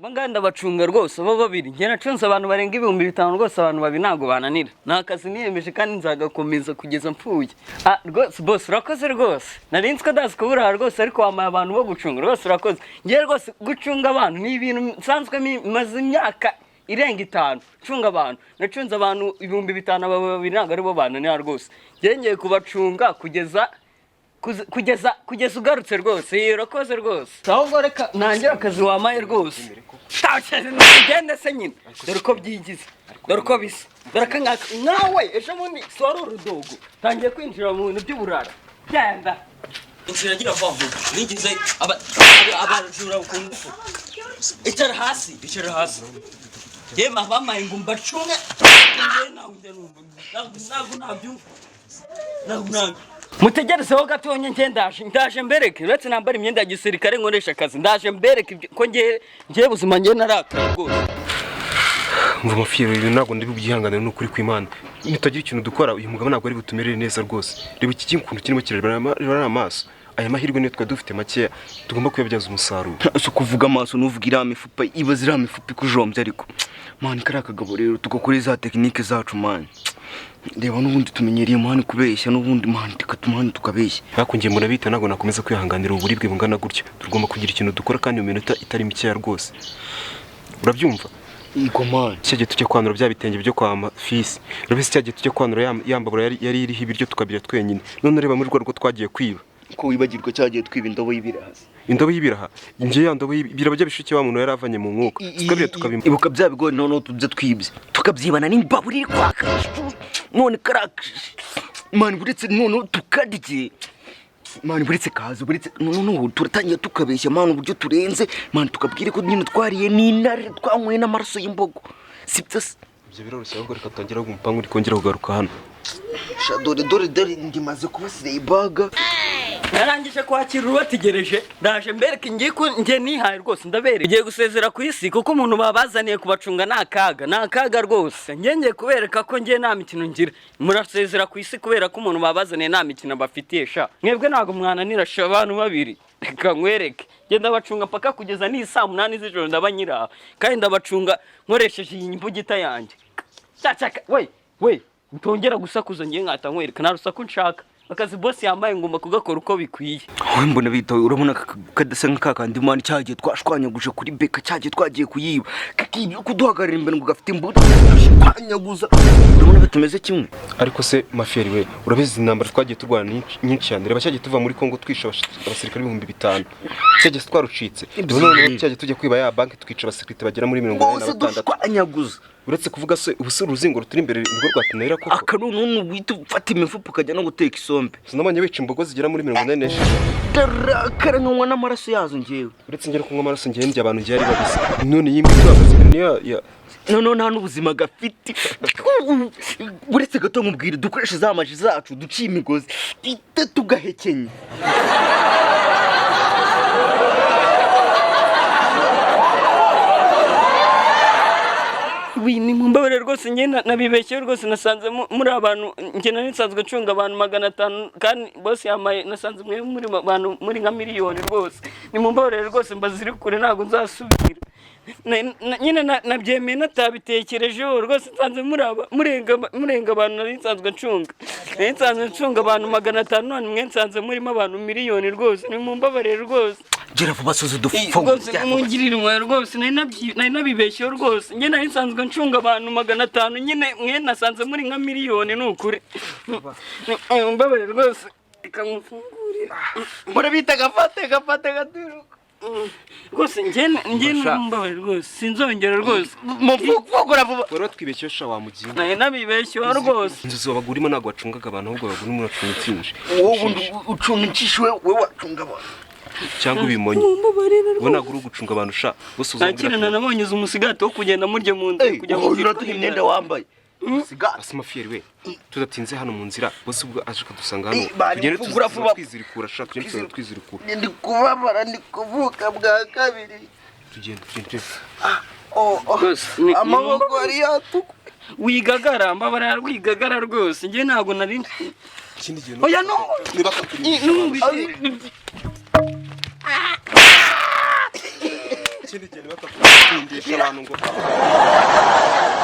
Abanganda bacunga rwose abo babiri njye nacunze abantu barenga 5,000 rwose abantu babi ntago bananira nakazi niyemeje kandi nzagakomeza kugeza mpfuye rwose boss urakoze rwose narinzwe ndazi kubura rwose ariko wamaye abantu bo gucunga rwose urakoze njye rwose gucunga abantu ni ibintu nsanzwe maze imyaka irenga 5 cunga abantu nacunze abantu 5,000 babiri ntago ari bo bananira rwose njye kubacunga kugeza ugarutse rwose urakoze rwose ahubwo reka nangira akazi wamaye rwose ugende se nyine dore uko byigize dore uko bisa dore ko nawe ejo bundi sora urudogo tangiye kwinjira mu bintu by'uburara genda inzira gira vambo nigize abajura ukungufu icara hasi yema bamaye ngo mbacunge ntabwo mutegerezeho gatonye nge ndaje mbereke uretse nambara imyenda ya gisirikare nkoresha akazi ndaje mbereke ko ngiye buzima nge narakara rwose mva mafiyero rero ntabwo ndi bugihangane n'ukuri kw'Imana nitagira ikintu dukora uyu mugabo ntabwo ari butumerere neza rwose reba iki kintu kirimo kirareba amaso aya mahirwe niyo twa dufite makeya tugomba kuyabyaza umusaruro so kuvuga amaso nuvuga iriya mifupa ibaza iriya mifupa ikujombye ariko mani kariya kagabo rero tugakora za tekinike zacu mani reba n'ubundi tumenyereye mani kubeshya n'ubundi mani tukatuma tukabeshya hakungiye murabita ntabwo nakomeza kwihanganira uburibwe bungana gutya tugomba kugira ikintu dukora kandi mu minota itari mikeya rwose urabyumva Iko mani cyagiye tujya kwanura bya bitenge byo kwa mafisi urabese cyagiye tujya kwanura yambabura yari iriho ibiryo tukabira twenyine none reba muri rwo twagiye kwiba ko wibagirwa cyagiye twiba indobo y'ibiraha indobo y'ibiraha nje ya ndobo y'ibiraha bya bishike wa muntu yaravanye mu mwuka tukabira tukabimba ibuka bya bigori none tubye twibye tukabyibana n'imbabura iri kwaka none karaka mani buretse none tukadije mani buretse kaza buretse none turatangiye tukabeshya mani uburyo turenze mani tukabwire ko nyine twariye n'intare twanyweye n'amaraso y'imbogo sibyo ibyo biroroshye ahubwo reka tongera umupangu uri kongera kugaruka hano dore ndimaze kubasira ibaga narangije kwakira ubategereje ndaje mbereke ngiye nihaye rwose ndabereke ngiye gusezera ku isi kuko umuntu babazaniye kubacunga nakaga rwose ngiye kubereka ko ngiye nta mikino ngira murasezera ku isi kubera ko umuntu babazaniye nta mikino bafitiye sha mwebwe ntago mwananira sha abantu babiri reka nkwereke genda bacunga paka kugeza ni saa 8 z'ijoro ndabanyira kandi ndabacunga nkoresheje iyi mbugita yanjye cyacaka we utongera gusakuza ngiye nkata nkwereka narusaku nshaka akazi boss yambaye ngomba kugakora uko bikwiye we mbona bita urabona kadasa nkakandi mani cyagiye twashwanyaguje kuri beka cyagiye twagiye kuyiba kakibyo kuduhagarira imbere ngo gafite imbuto twanyaguza urabona batumeze kimwe ariko se mafiyeri we urabizi intambara twagiye turwana nyinshi cyane reba cyagiye tuva muri Kongo twisha abasirikare 5,000 cyagiye twarucitse none cyagiye tujye kwiba ya banki twica abasirikare bagera muri 46 twanyaguza uretse kuvuga se ubusuru ruzingo ruturi imbere nirwo rwatunera koko akanunu wita ufata imifupa ukajya no guteka isombe sinabanye wica imbogo zigera muri 46 karangwa n'amaraso yazo ngewe uretse ngera kunywa amaraso ngewe ndya abantu ngiye ari babisi none yimwe twabasirikare ya none nta n'ubuzima gafite uretse gato nkubwire dukoresha za maji zacu duciye imigozi tugahekenye ni mumbabare rwose nge nabibeshye rwose nasanze muri abantu nge nanisanzwe acunga abantu 500 kandi boss yamaye nasanze mwe muri abantu muri nka miliyoni rwose ni mumbabare rwose mbaziri kure ntago nzasubira nyine nabyemeye natabitekerejeho rwose nsanze murenga abantu nanisanzwe acunga abantu 500 none mwe nsanze murimo abantu miliyoni rwose ni mumbabare rwose gera vuba soze dufunga rwose mungirira umwe rwose nari nabibeshyeho rwose nge nari nsanzwe ncunga abantu 500 nyine mwe nasanze muri nka miliyoni n'ukuri mbabare rwose ikamufungurira murabita gafate gaturuka rwose nge mbabare rwose sinzongera rwose mufungura vuba wari twibeshyeho sha wamugiye nari nabibeshyeho rwose inzu zobagurimo ntago wacungaga abantu ahubwo bagura umuntu acunga itsinje wowe ucunga incishwe we wacunga abantu cyangwa ubimonye ubona guru gucunga abantu sha gusuza nakirana nabonye umusigati wo kugenda murye mu nda kujya mu biratu imyenda wambaye sigati asimafiyeri we tudatinze hano mu nzira bose ubwo aje kadusanga hano tugende twizirikura sha twizirikura ndi kubabara ndi kuvuka bwa kabiri tugende amaboko ari yatuku wigagara mbabara wigagara rwose nge ntago nari ikindi gihe oya no ikindi gihe gutsindisha abantu ngo